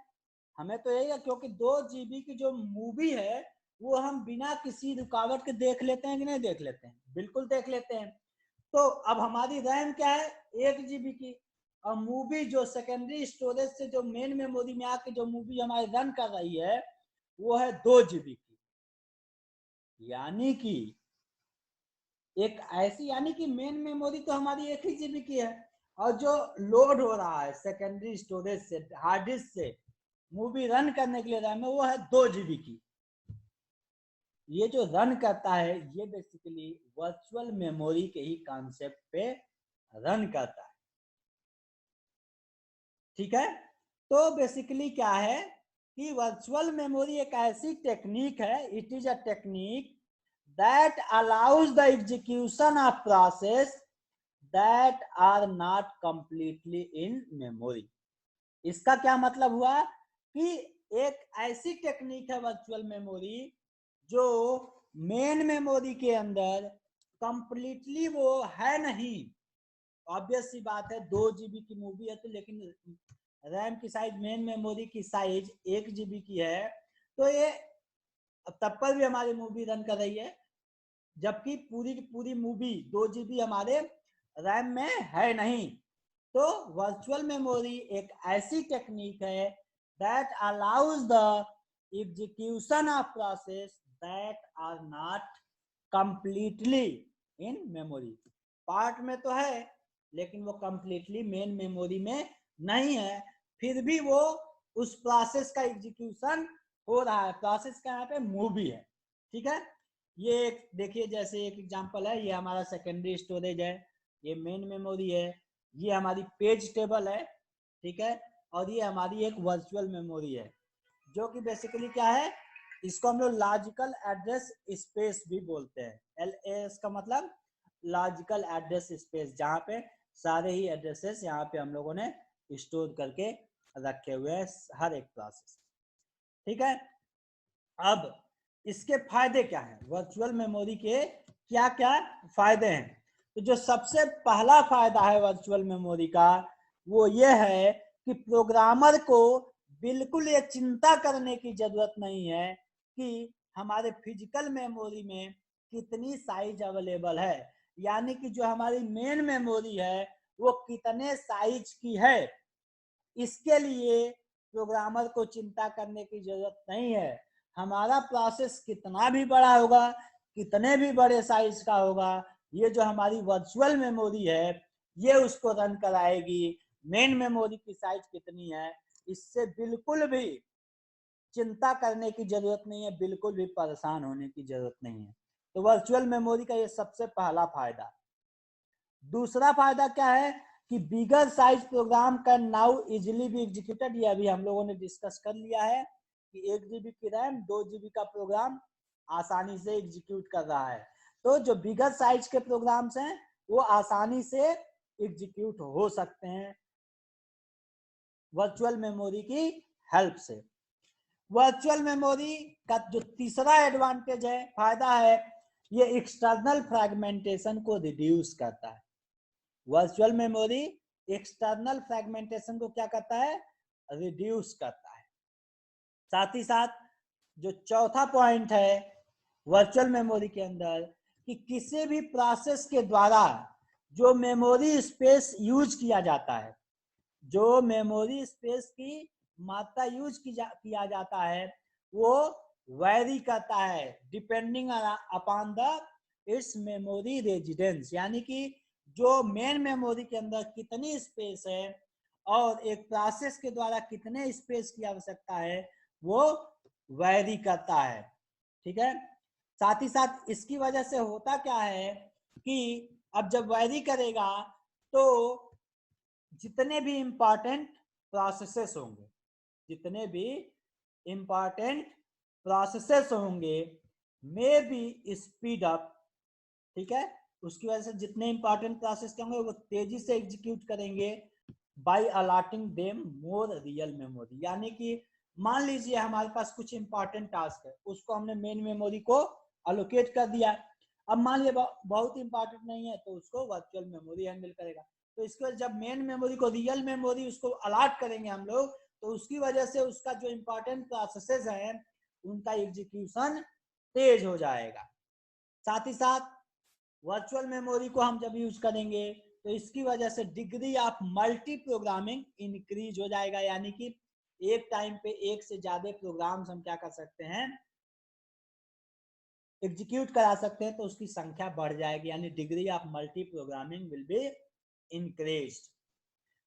हमें तो यही है, क्योंकि 2 GB की जो मूवी है वो हम बिना किसी रुकावट के देख लेते हैं कि नहीं देख लेते हैं? बिल्कुल देख लेते हैं। तो अब हमारी रैम क्या है? 1 GB की, और मूवी जो सेकेंडरी स्टोरेज से जो मेन मेमोरी में आके जो मूवी हमारी रन कर रही है वो है 2 GB की। यानी कि एक ऐसी, यानी कि मेन मेमोरी तो हमारी 1 ही GB की है और जो लोड हो रहा है सेकेंडरी स्टोरेज से, हार्ड डिस्क से मूवी रन करने के लिए रैम है, वो है 2 GB की। ये जो रन करता है ये बेसिकली वर्चुअल मेमोरी के ही कॉन्सेप्ट पे रन करता है। ठीक है, तो बेसिकली क्या है कि वर्चुअल मेमोरी एक ऐसी टेक्निक है, it is a technique that allows the execution of process that are not completely in memory. इसका क्या मतलब हुआ कि एक ऐसी टेक्निक है वर्चुअल मेमोरी जो मेन मेमोरी के अंदर कंप्लीटली वो है नहीं। ऑब्वियस सी बात है, 2 GB की मूवी है तो, लेकिन रैम की साइज, मेन मेमोरी की साइज 1 GB की है, तो ये तब पर भी हमारी मूवी रन कर रही है, जबकि पूरी की पूरी मूवी 2 GB हमारे रैम में है नहीं। तो वर्चुअल मेमोरी एक ऐसी टेक्निक है that allows the execution of process that are not completely in memory. Part में तो है लेकिन वो कंप्लीटली मेन मेमोरी में नहीं है, फिर भी वो उस प्रोसेस का एग्जीक्यूशन हो रहा है। प्रोसेस का यहाँ पे मूवी है। ठीक है, ये एक देखिए, जैसे एक एग्जांपल है, ये हमारा सेकेंडरी स्टोरेज है, ये मेन मेमोरी है, ये हमारी पेज टेबल है। ठीक है, और ये हमारी एक वर्चुअल मेमोरी है जो कि बेसिकली क्या है, इसको हम लोग लॉजिकल एड्रेस स्पेस भी बोलते हैं। LAS का मतलब लॉजिकल एड्रेस स्पेस, जहाँ पे सारे ही एड्रेसेस यहाँ पे हम लोगों ने स्टोर करके रखे हुए हैं हर एक प्रोसेस। ठीक है, अब इसके फायदे क्या हैं, वर्चुअल मेमोरी के क्या क्या फायदे हैं? तो जो सबसे पहला फायदा है वर्चुअल मेमोरी का वो ये है कि प्रोग्रामर को बिल्कुल ये चिंता करने की जरूरत नहीं है कि हमारे फिजिकल मेमोरी में कितनी साइज अवेलेबल है, यानी कि जो हमारी मेन मेमोरी है वो कितने साइज की है, इसके लिए प्रोग्रामर को चिंता करने की जरूरत नहीं है। हमारा प्रोसेस कितना भी बड़ा होगा, कितने भी बड़े साइज का होगा, ये जो हमारी वर्चुअल मेमोरी है ये उसको रन कराएगी। मेन मेमोरी की साइज कितनी है इससे बिल्कुल भी चिंता करने की जरूरत नहीं है, बिल्कुल भी परेशान होने की जरूरत नहीं है। तो वर्चुअल मेमोरी का ये सबसे पहला फायदा। दूसरा फायदा क्या है कि bigger size program can now easily be executed. ये अभी हम लोगों ने डिस्कस कर लिया है कि 1 GB की रैम 2 GB का प्रोग्राम आसानी से एग्जीक्यूट कर रहा है। तो जो बिगर साइज के प्रोग्राम्स हैं वो आसानी से एग्जीक्यूट हो सकते हैं वर्चुअल मेमोरी की हेल्प से। वर्चुअल मेमोरी का जो तीसरा एडवांटेज है, फायदा है, ये एक्सटर्नल फ्रैगमेंटेशन को रिड्यूस करता है। वर्चुअल मेमोरी एक्सटर्नल फ्रैगमेंटेशन को क्या करता है, रिड्यूस करता है। साथ ही साथ जो चौथा पॉइंट है वर्चुअल मेमोरी के अंदर कि किसी भी प्रोसेस के द्वारा जो मेमोरी स्पेस यूज किया जाता है, जो मेमोरी स्पेस की मात्रा यूज किया जाता है वो वैरी करता है depending upon the it's memory residence, यानी कि जो मेन मेमोरी के अंदर कितनी स्पेस है और एक प्रोसेस के द्वारा कितने स्पेस की आवश्यकता है वो वैरी करता है। ठीक है, साथ ही साथ इसकी वजह से होता क्या है कि अब जब वैरी करेगा तो जितने भी इंपॉर्टेंट प्रोसेसेस होंगे, जितने भी इंपॉर्टेंट प्रोसेसेस होंगे मे बी स्पीड अप। ठीक है, उसकी वजह से जितने इंपॉर्टेंट प्रोसेस होंगे वो तेजी से एग्जीक्यूट करेंगे by allotting them more real memory. यानी कि मान लीजिए हमारे पास कुछ इंपॉर्टेंट टास्क है, उसको हमने मेन मेमोरी को अलोकेट कर दिया। अब मान लिया बहुत इंपॉर्टेंट नहीं है तो उसको वर्चुअल मेमोरी हैंडल करेगा। तो इसके बाद जब मेन मेमोरी को रियल मेमोरी उसको अलॉट करेंगे हम लोग, तो उसकी वजह से उसका जो इंपॉर्टेंट प्रोसेसेस है उनका एग्जीक्यूशन तेज हो जाएगा। साथ ही साथ वर्चुअल मेमोरी को हम जब यूज करेंगे तो इसकी वजह से degree of multi programming increase हो जाएगा, यानी कि एक टाइम पे एक से ज्यादा प्रोग्राम्स हम क्या कर सकते हैं, एग्जीक्यूट करा सकते हैं, तो उसकी संख्या बढ़ जाएगी, यानी degree of multi programming will be increased.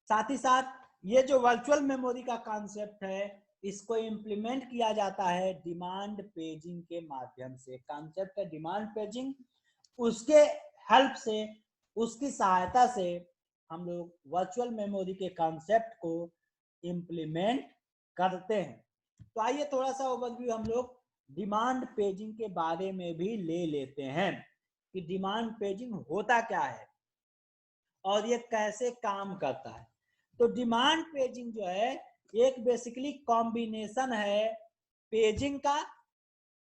साथ ही साथ ये जो वर्चुअल मेमोरी का कॉन्सेप्ट है इसको इम्प्लीमेंट किया जाता है डिमांड पेजिंग के माध्यम से। कॉन्सेप्ट है डिमांड पेजिंग, उसके हेल्प से, उसकी सहायता से हम लोग वर्चुअल मेमोरी के कॉन्सेप्ट को इम्प्लीमेंट करते हैं। तो आइए थोड़ा सा ओवरव्यू हम लोग डिमांड पेजिंग के बारे में भी ले लेते हैं कि डिमांड पेजिंग होता क्या है और ये कैसे काम करता है। तो डिमांड पेजिंग जो है एक बेसिकली कॉम्बिनेशन है पेजिंग का,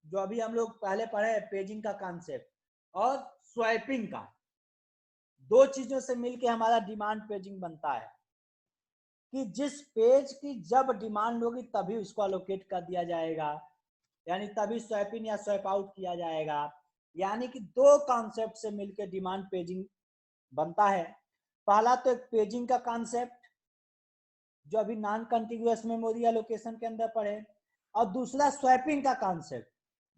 जो अभी हम लोग पहले पढ़े पेजिंग का कॉन्सेप्ट, और स्वैपिंग का। दो चीजों से मिलके हमारा डिमांड पेजिंग बनता है कि जिस पेज की जब डिमांड होगी तभी उसको अलोकेट कर दिया जाएगा, यानी तभी स्वैप इन या स्वैप आउट किया जाएगा। यानी कि दो कॉन्सेप्ट से मिलकर डिमांड पेजिंग बनता है। पहला तो एक पेजिंग का कॉन्सेप्ट जो अभी नॉन कंटिन्यूअस मेमोरी एलोकेशन के अंदर पढ़े, और दूसरा स्वैपिंग का कॉन्सेप्ट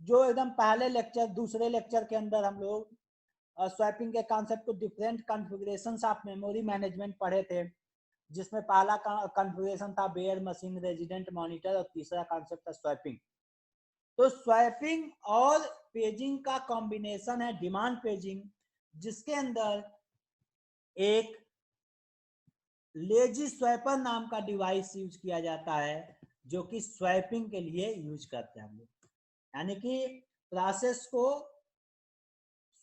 जो एकदम पहले लेक्चर दूसरे लेक्चर के अंदर हम लोग स्वैपिंग के कॉन्सेप्ट को different configurations of memory management पढ़े थे, जिसमें पहला कॉन्फ़िगरेशन था बेयर मशीन रेजिडेंट मॉनिटर और तीसरा कॉन्सेप्ट था स्वैपिंग। तो स्वैपिंग और पेजिंग का कॉम्बिनेशन है डिमांड पेजिंग, जिसके अंदर एक लेजी स्वैपर नाम का डिवाइस यूज किया जाता है जो कि स्वैपिंग के लिए यूज करते हैं हम लोग, यानी कि प्रोसेस को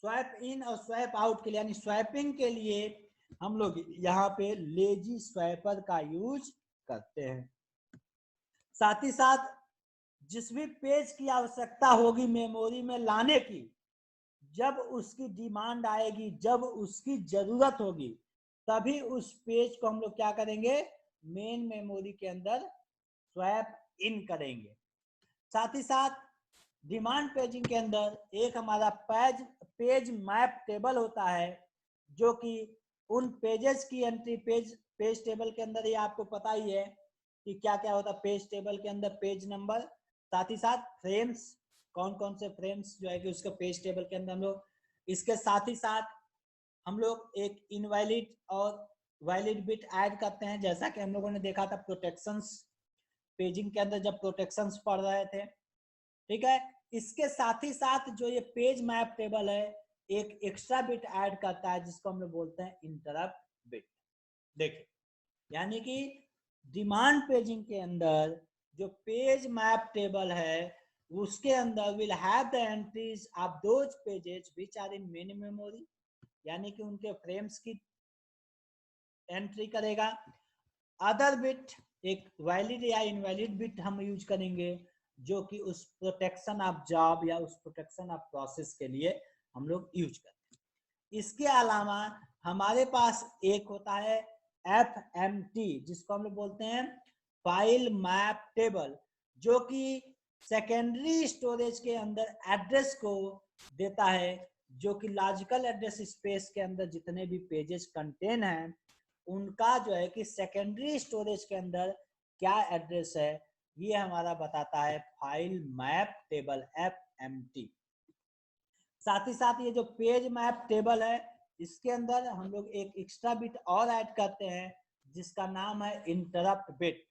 स्वैप इन और स्वैप आउट के लिए, यानी स्वैपिंग के लिए हम लोग यहाँ पे लेजी स्वैपर का यूज करते हैं। साथ ही साथ जिस भी पेज की आवश्यकता होगी मेमोरी में लाने की, जब उसकी डिमांड आएगी, जब उसकी जरूरत होगी, तभी उस पेज को हम लोग क्या करेंगे, मेन मेमोरी के अंदर स्वैप इन करेंगे। साथ ही साथ डिमांड पेजिंग के अंदर एक हमारा पेज मैप टेबल होता है, जो कि उन पेजेस की एंट्री पेज टेबल के अंदर, ये आपको पता ही है कि क्या क्या होता है पेज टेबल के अंदर, पेज नंबर, साथ ही साथ फ्रेम्स, कौन कौन से फ्रेम्स जो है कि उसके पेज टेबल के अंदर हम लोग, इसके साथ ही साथ हम लोग एक इनवैलिड और वैलिड बिट ऐड करते हैं, जैसा कि हम लोगों ने देखा था प्रोटेक्शंस पेजिंग के अंदर जब प्रोटेक्शंस पढ़ रहे थे। ठीक है, इसके साथ ही साथ जो ये पेज मैप टेबल है, एक एक्स्ट्रा बिट ऐड करता है जिसको हम लोग बोलते हैं इंटरप्ट बिट। देखिए, यानी कि डिमांड पेजिंग के अंदर जो पेज मैप टेबल है, उसके अंदर will have the entries of those pages which are in main memory, यानी कि उनके फ्रेम्स की एंट्री करेगा। अदर बिट एक वैलिड या इनवैलिड बिट हम यूज करेंगे, जो कि उस प्रोटेक्शन ऑफ जॉब या उस प्रोटेक्शन ऑफ प्रोसेस के लिए हम लोग यूज करते हैं। इसके अलावा हमारे पास एक होता है FMT, जिसको हम लोग बोलते हैं फाइल मैप टेबल, जो कि सेकेंडरी स्टोरेज के अंदर एड्रेस को देता है, जो कि लॉजिकल एड्रेस स्पेस के अंदर जितने भी पेजेस कंटेन हैं, उनका जो है कि सेकेंडरी स्टोरेज के अंदर क्या एड्रेस है, ये हमारा बताता है फाइल मैप टेबल FMT। साथ ही साथ ये जो पेज मैप टेबल है, इसके अंदर हम लोग एक एक्स्ट्रा बिट और ऐड करते हैं, जिसका नाम है इंटरप्ट बिट।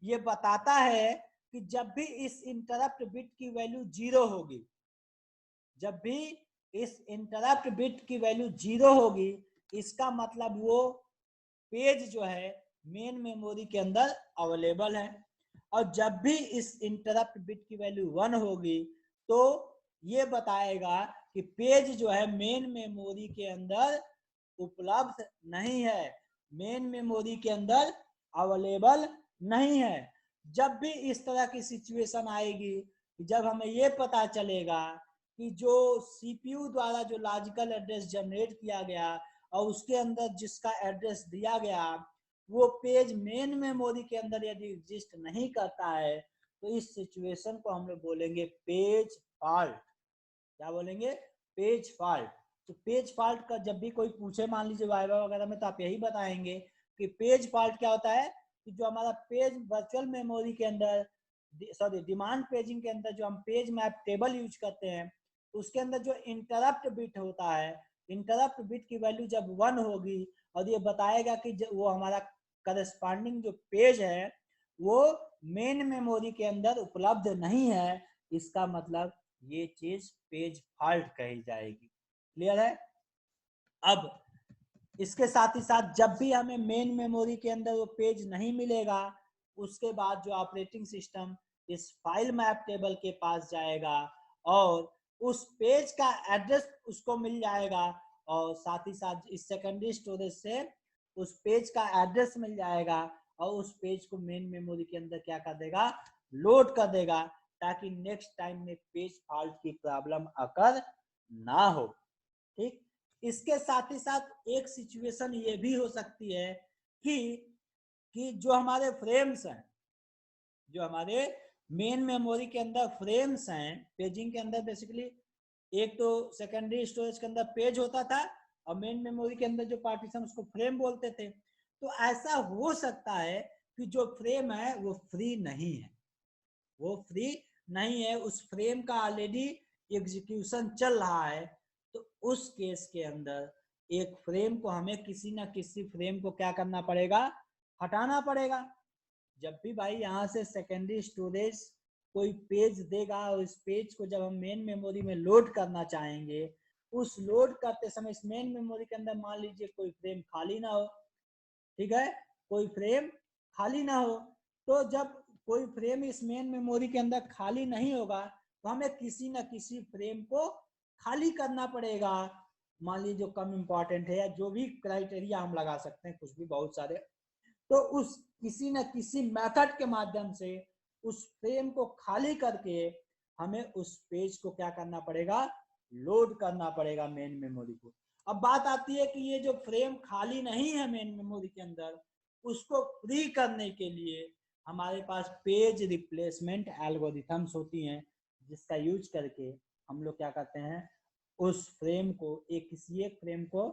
ये बताता है कि जब भी इस इंटरप्ट बिट की वैल्यू 0 होगी, जब भी इस इंटरप्ट बिट की वैल्यू 0 होगी, इसका मतलब वो पेज जो है मेन मेमोरी के अंदर अवेलेबल है। और जब भी इस इंटरप्ट बिट की वैल्यू 1 होगी, तो ये बताएगा कि पेज जो है मेन मेमोरी के अंदर उपलब्ध नहीं है, मेन मेमोरी के अंदर अवेलेबल नहीं है। जब भी इस तरह की सिचुएशन आएगी, जब हमें ये पता चलेगा कि जो CPU द्वारा जो लॉजिकल एड्रेस जनरेट किया गया और उसके अंदर जिसका एड्रेस दिया गया, वो पेज मेन मेमोरी के अंदर यदि एग्जिस्ट नहीं करता है, तो इस सिचुएशन को हम लोग बोलेंगे पेज फॉल्ट। क्या बोलेंगे? Page fault. तो पेज फॉल्ट का जब भी कोई पूछे, मान लीजिए वाइवा वगैरह में, तो आप यही बताएंगे कि पेज फॉल्ट क्या होता है, कि जो हमारा पेज वर्चुअल मेमोरी के अंदर, सॉरी डिमांड पेजिंग के अंदर जो हम पेज मैप टेबल यूज करते हैं, उसके अंदर जो इंटरप्ट बिट होता है, इंटरप्ट बिट की वैल्यू जब 1 होगी, और ये बताएगा कि वो हमारा करस्पॉन्डिंग जो पेज है वो मेन मेमोरी के अंदर उपलब्ध नहीं है, इसका मतलब ये चीज पेज फॉल्ट कही जाएगी। क्लियर है? अब इसके साथ ही साथ जब भी हमें मेन मेमोरी के अंदर वो पेज नहीं मिलेगा, उसके बाद जो ऑपरेटिंग सिस्टम इस फाइल मैप टेबल के पास जाएगा और उस पेज का एड्रेस उसको मिल जाएगा, और साथ ही साथ इस सेकेंडरी स्टोरेज से उस पेज का एड्रेस मिल जाएगा, और उस पेज को मेन मेमोरी के अंदर क्या कर देगा, लोड कर देगा, ताकि नेक्स्ट टाइम में पेज फॉल्ट की प्रॉब्लम अकर ना हो। ठीक, इसके साथ ही साथ एक सिचुएशन ये भी हो सकती है कि जो हमारे फ्रेम्स हैं, जो हमारे मेन मेमोरी के अंदर फ्रेम्स हैं, पेजिंग के अंदर बेसिकली एक तो सेकेंडरी स्टोरेज के अंदर पेज होता था, और मेन मेमोरी के अंदर जो पार्टीशन उसको फ्रेम बोलते थे। तो ऐसा हो सकता है कि जो फ्रेम है वो फ्री नहीं है, वो फ्री नहीं है, उस फ्रेम का ऑलरेडी एग्जीक्यूशन चल रहा है। तो उस केस के अंदर एक फ्रेम को हमें किसी ना किसी फ्रेम को क्या करना पड़ेगा, हटाना पड़ेगा। जब भी भाई यहाँ से सेकेंडरी स्टोरेज कोई पेज देगा, और इस पेज को जब हम मेन मेमोरी में लोड करना चाहेंगे, उस लोड करते समय इस मेन मेमोरी के अंदर मान लीजिए कोई फ्रेम खाली ना हो, ठीक है, कोई फ्रेम खाली ना हो, तो जब कोई फ्रेम इस मेन मेमोरी के अंदर खाली नहीं होगा, तो हमें किसी ना किसी फ्रेम को खाली करना पड़ेगा। मान लीजिए जो कम इंपॉर्टेंट है, या जो भी क्राइटेरिया हम लगा सकते हैं, कुछ भी बहुत सारे, तो उस किसी न किसी मेथड के माध्यम से उस फ्रेम को खाली करके हमें उस पेज को क्या करना पड़ेगा, लोड करना पड़ेगा मेन मेमोरी को। अब बात आती है कि ये जो फ्रेम खाली नहीं है मेन मेमोरी के अंदर, उसको फ्री करने के लिए हमारे पास पेज रिप्लेसमेंट एल्गोरिथम्स होती हैं, जिसका यूज करके हम लोग क्या करते हैं, उस फ्रेम को किसी एक फ्रेम को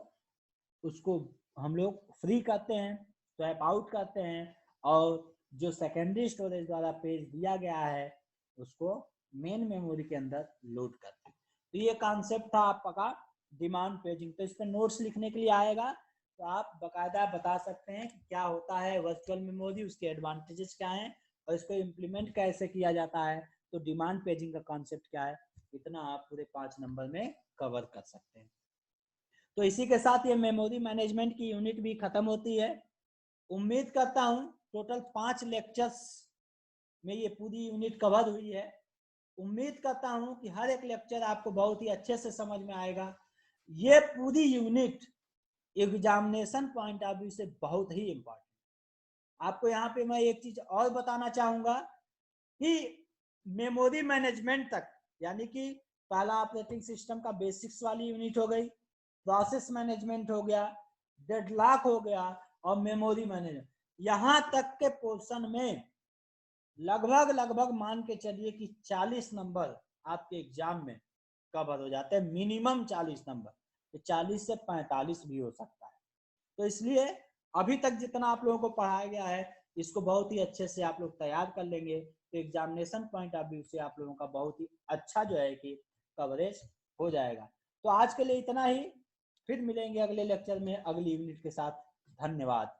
उसको हम लोग फ्री करते हैं, स्वैप आउट करते हैं, और जो सेकेंडरी स्टोरेज द्वारा पेज दिया गया है उसको मेन मेमोरी के अंदर लोड करते हैं। तो ये कॉन्सेप्ट था आपका डिमांड पेजिंग। तो इस पर नोट्स लिखने के लिए आएगा, तो आप बकायदा बता सकते हैं कि क्या होता है वर्चुअल मेमोरी, उसके एडवांटेजेस क्या हैं और इसको इम्प्लीमेंट कैसे किया जाता है, तो डिमांड पेजिंग का कॉन्सेप्ट क्या है, इतना आप पूरे 5 नंबर में कवर कर सकते हैं। तो इसी के साथ ये मेमोरी मैनेजमेंट की यूनिट भी खत्म होती है। उम्मीद करता हूं टोटल 5 लेक्चर्स में ये पूरी यूनिट कवर हुई है। उम्मीद करता हूं कि हर एक लेक्चर आपको बहुत ही अच्छे से समझ में आएगा। ये पूरी unit examination point of view से बहुत ही इंपॉर्टेंट। आपको यहाँ पे मैं एक चीज और बताना चाहूंगा कि मेमोरी मैनेजमेंट तक, यानी कि पहला ऑपरेटिंग सिस्टम का बेसिक्स वाली यूनिट हो गई, प्रोसेस मैनेजमेंट हो गया, डेडलॉक हो गया और मेमोरी मैनेजमेंट, यहाँ तक के पोर्शन में लगभग मान के चलिए कि 40 नंबर आपके एग्जाम में कवर हो जाते हैं, मिनिमम 40 नंबर, तो 40 से 45 भी हो सकता है। तो इसलिए अभी तक जितना आप लोगों को पढ़ाया गया है इसको बहुत ही अच्छे से आप लोग तैयार कर लेंगे, तो एग्जामिनेशन पॉइंट ऑफ व्यू से आप लोगों का बहुत ही अच्छा जो है कि कवरेज हो जाएगा। तो आज के लिए इतना ही, फिर मिलेंगे अगले लेक्चर में अगली यूनिट के साथ। धन्यवाद।